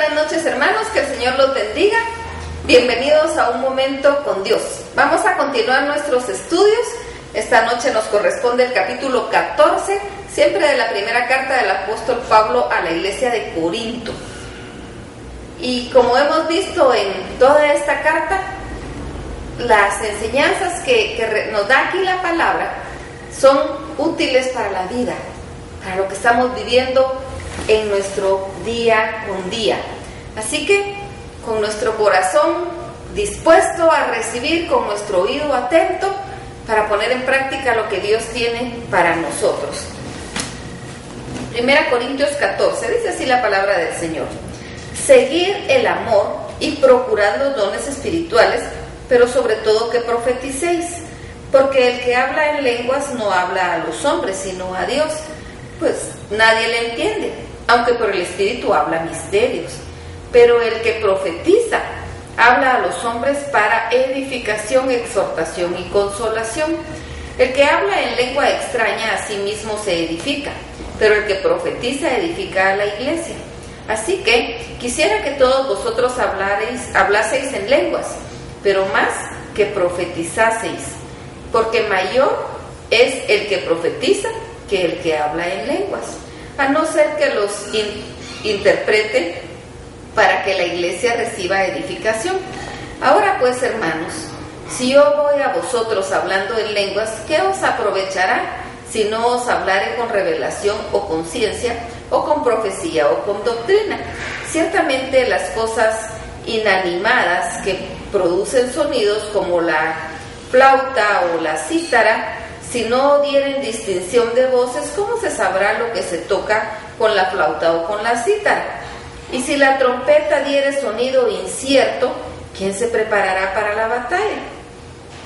buenas noches, hermanos, que el Señor los bendiga. Bienvenidos a Un Momento con Dios. Vamos a continuar nuestros estudios. Esta noche nos corresponde el capítulo 14, siempre de la primera carta del apóstol Pablo a la iglesia de Corinto. Y como hemos visto en toda esta carta, las enseñanzas que nos da aquí la palabra son útiles para la vida, para lo que estamos viviendo en nuestro día con día. Así que con nuestro corazón dispuesto a recibir, con nuestro oído atento para poner en práctica lo que Dios tiene para nosotros. 1 Corintios 14, dice así la palabra del Señor: seguid el amor y procurad los dones espirituales, pero sobre todo que profeticéis, porque el que habla en lenguas no habla a los hombres, sino a Dios, pues nadie le entiende, aunque por el Espíritu habla misterios. Pero el que profetiza habla a los hombres para edificación, exhortación y consolación. El que habla en lengua extraña a sí mismo se edifica, pero el que profetiza edifica a la iglesia. Así que quisiera que todos vosotros hablaseis en lenguas, pero más que profetizaseis, porque mayor es el que profetiza que el que habla en lenguas, a no ser que los interprete para que la iglesia reciba edificación. Ahora pues, hermanos, si yo voy a vosotros hablando en lenguas, ¿qué os aprovechará si no os hablare con revelación o con ciencia, o con profecía o con doctrina? Ciertamente las cosas inanimadas que producen sonidos como la flauta o la cítara, si no dieren distinción de voces, ¿cómo se sabrá lo que se toca con la flauta o con la cítara? Y si la trompeta diere sonido incierto, ¿quién se preparará para la batalla?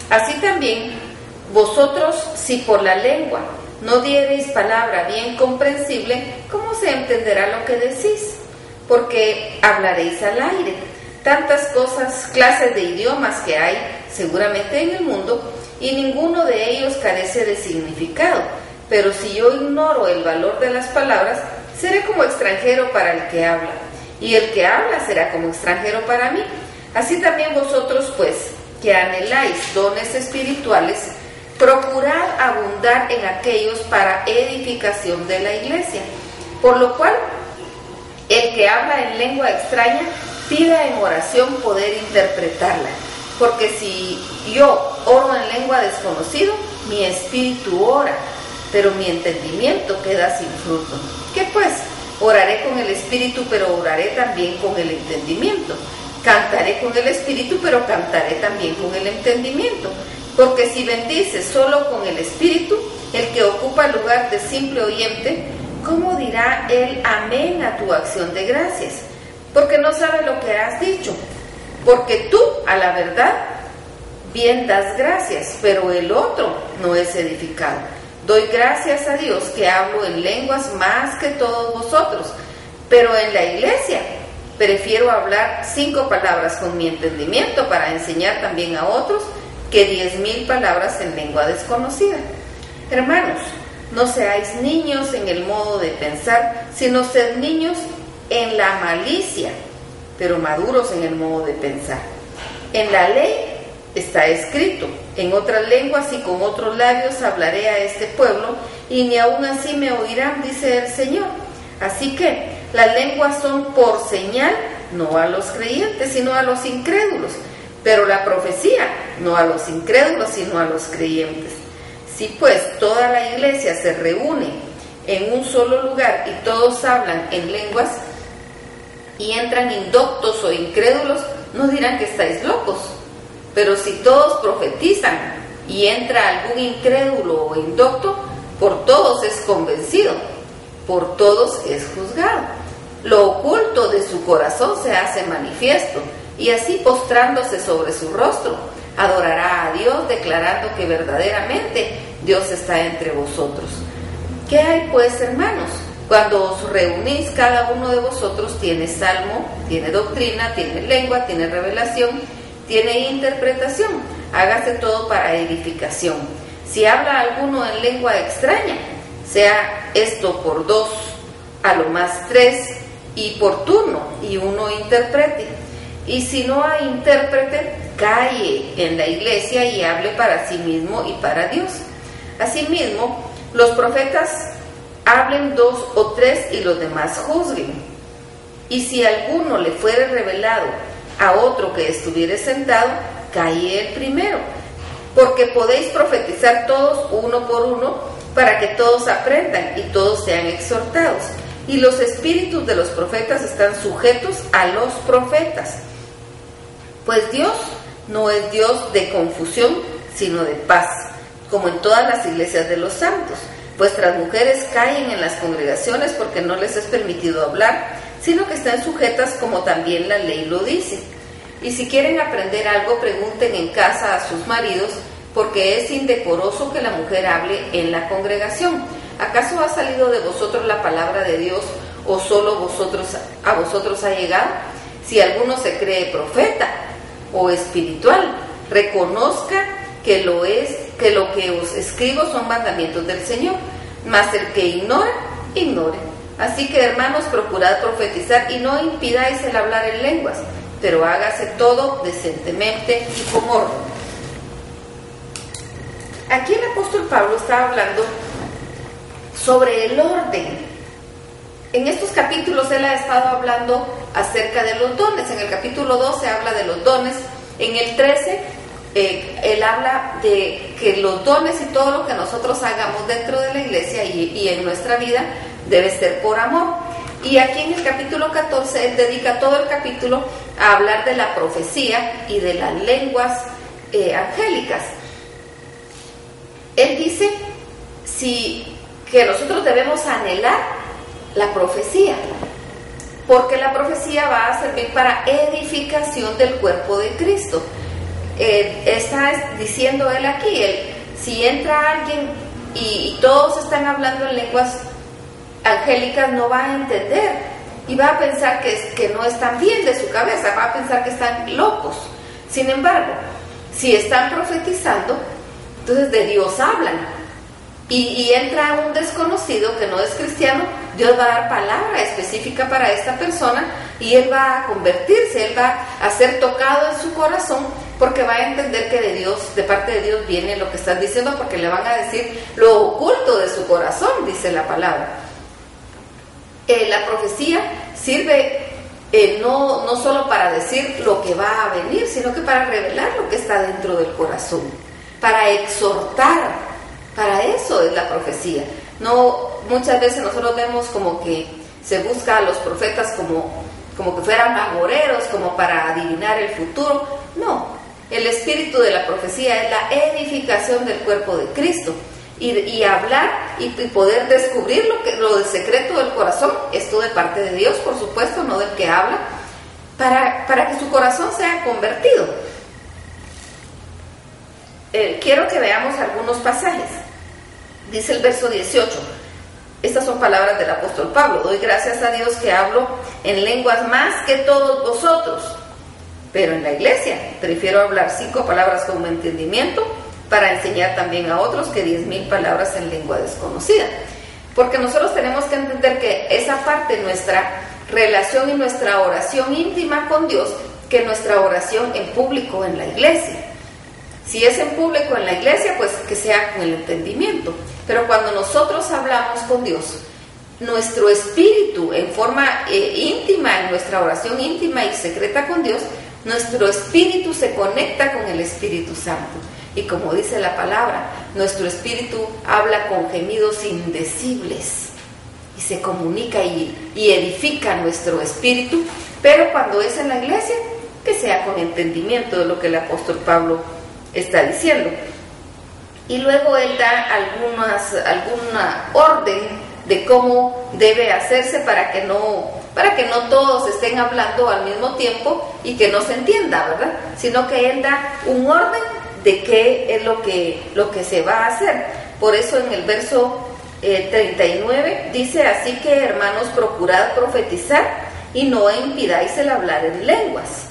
Así también, vosotros, si por la lengua no diereis palabra bien comprensible, ¿cómo se entenderá lo que decís? Porque hablaréis al aire. Tantas clases de idiomas que hay seguramente en el mundo, y ninguno de ellos carece de significado. Pero si yo ignoro el valor de las palabras, seré como extranjero para el que habla, y el que habla será como extranjero para mí. Así también vosotros, pues, que anheláis dones espirituales, procurad abundar en aquellos para edificación de la iglesia. Por lo cual, el que habla en lengua extraña, pida en oración poder interpretarla. Porque si yo oro en lengua desconocido, mi espíritu ora, pero mi entendimiento queda sin fruto. ¿Qué pues? Oraré con el espíritu, pero oraré también con el entendimiento. Cantaré con el espíritu, pero cantaré también con el entendimiento. Porque si bendices solo con el espíritu, el que ocupa el lugar de simple oyente, ¿cómo dirá él amén a tu acción de gracias? Porque no sabe lo que has dicho. Porque tú, a la verdad, bien das gracias, pero el otro no es edificado. Doy gracias a Dios que hablo en lenguas más que todos vosotros, pero en la iglesia prefiero hablar 5 palabras con mi entendimiento para enseñar también a otros que 10,000 palabras en lengua desconocida. Hermanos, no seáis niños en el modo de pensar, sino sed niños en la malicia, pero maduros en el modo de pensar. En la ley está escrito: en otras lenguas y con otros labios hablaré a este pueblo, y ni aun así me oirán, dice el Señor. Así que las lenguas son por señal, no a los creyentes, sino a los incrédulos, pero la profecía no a los incrédulos, sino a los creyentes. Si pues toda la iglesia se reúne en un solo lugar y todos hablan en lenguas, y entran indoctos o incrédulos, no dirán que estáis locos. Pero si todos profetizan y entra algún incrédulo o indocto, por todos es convencido, por todos es juzgado. Lo oculto de su corazón se hace manifiesto, y así postrándose sobre su rostro, adorará a Dios, declarando que verdaderamente Dios está entre vosotros. ¿Qué hay pues, hermanos? Cuando os reunís, cada uno de vosotros tiene salmo, tiene doctrina, tiene lengua, tiene revelación, tiene interpretación. Hágase todo para edificación. Si habla alguno en lengua extraña, sea esto por 2, a lo más 3, y por turno, y uno interprete. Y si no hay intérprete, calle en la iglesia y hable para sí mismo y para Dios. Asimismo, los profetas hablen 2 o 3 y los demás juzguen. Y si alguno le fuere revelado a otro que estuviere sentado, calle el primero, porque podéis profetizar todos uno por uno, para que todos aprendan y todos sean exhortados. Y los espíritus de los profetas están sujetos a los profetas. Pues Dios no es Dios de confusión, sino de paz, como en todas las iglesias de los santos. Vuestras mujeres callen en las congregaciones porque no les es permitido hablar, sino que están sujetas como también la ley lo dice. Y si quieren aprender algo, pregunten en casa a sus maridos, porque es indecoroso que la mujer hable en la congregación. ¿Acaso ha salido de vosotros la palabra de Dios, o solo a vosotros ha llegado? Si alguno se cree profeta o espiritual, reconozca que lo que os escribo son mandamientos del Señor. Mas el que ignora, ignore. Así que, hermanos, procurad profetizar y no impidáis el hablar en lenguas, pero hágase todo decentemente y con orden. Aquí el apóstol Pablo está hablando sobre el orden. En estos capítulos él ha estado hablando acerca de los dones. En el capítulo 12 habla de los dones. En el 13 él habla de que los dones y todo lo que nosotros hagamos dentro de la iglesia y en nuestra vida debe ser por amor. Y aquí en el capítulo 14 él dedica todo el capítulo a hablar de la profecía y de las lenguas angélicas. Él dice que nosotros debemos anhelar la profecía, porque la profecía va a servir para edificación del cuerpo de Cristo. Está diciendo él aquí, si entra alguien y todos están hablando en lenguas angélicas, no va a entender y va a pensar que no están bien de su cabeza, va a pensar que están locos. Sin embargo, si están profetizando, entonces de Dios hablan. Y entra un desconocido que no es cristiano, Dios va a dar palabra específica para esta persona y él va a convertirse, él va a ser tocado en su corazón, porque va a entender que de Dios, de parte de Dios viene lo que están diciendo, porque le van a decir lo oculto de su corazón, dice la palabra. La profecía sirve no solo para decir lo que va a venir, sino que para revelar lo que está dentro del corazón, para exhortar. Para eso es la profecía. No, muchas veces nosotros vemos como que se busca a los profetas como que fueran agoreros, como para adivinar el futuro. No, el espíritu de la profecía es la edificación del cuerpo de Cristo. Y hablar y poder descubrir lo del secreto del corazón, esto de parte de Dios, por supuesto, no del que habla, para que su corazón sea convertido. Quiero que veamos algunos pasajes. Dice el verso 18, estas son palabras del apóstol Pablo: doy gracias a Dios que hablo en lenguas más que todos vosotros, pero en la iglesia prefiero hablar 5 palabras con entendimiento para enseñar también a otros que 10,000 palabras en lengua desconocida. Porque nosotros tenemos que entender que esa parte, nuestra relación y nuestra oración íntima con Dios, que nuestra oración en público en la iglesia. Si es en público en la iglesia, pues que sea con el entendimiento. Pero cuando nosotros hablamos con Dios, nuestro espíritu en forma íntima, en nuestra oración íntima y secreta con Dios, nuestro espíritu se conecta con el Espíritu Santo. Y como dice la palabra, nuestro espíritu habla con gemidos indecibles y se comunica y edifica nuestro espíritu. Pero cuando es en la iglesia, que sea con entendimiento de lo que el apóstol Pablo está diciendo. Y luego él da alguna orden de cómo debe hacerse para que no todos estén hablando al mismo tiempo y que no se entienda, ¿verdad? Sino que él da un orden de qué es lo que se va a hacer. Por eso en el verso 39 dice: así que, hermanos, procurad profetizar y no impidáis el hablar en lenguas,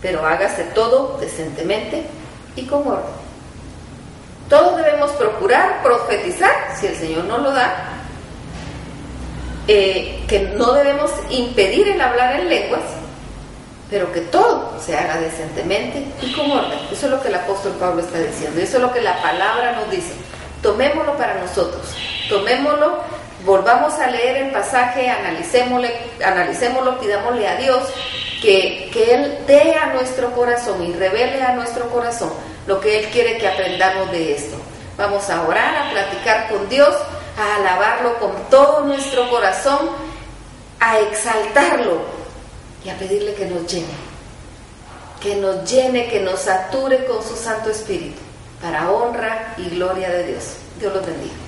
pero hágase todo decentemente y con orden. Todos debemos procurar profetizar, si el Señor nos lo da, que no debemos impedir el hablar en lenguas, pero que todo se haga decentemente y con orden. Eso es lo que el apóstol Pablo está diciendo, eso es lo que la palabra nos dice. Tomémoslo para nosotros, tomémoslo, volvamos a leer el pasaje, analicémoslo, pidámosle a Dios que Él dé a nuestro corazón y revele a nuestro corazón lo que Él quiere que aprendamos de esto. Vamos a orar, a platicar con Dios, a alabarlo con todo nuestro corazón, a exaltarlo y a pedirle que nos llene, que nos sature con su Santo Espíritu, para honra y gloria de Dios. Dios los bendiga.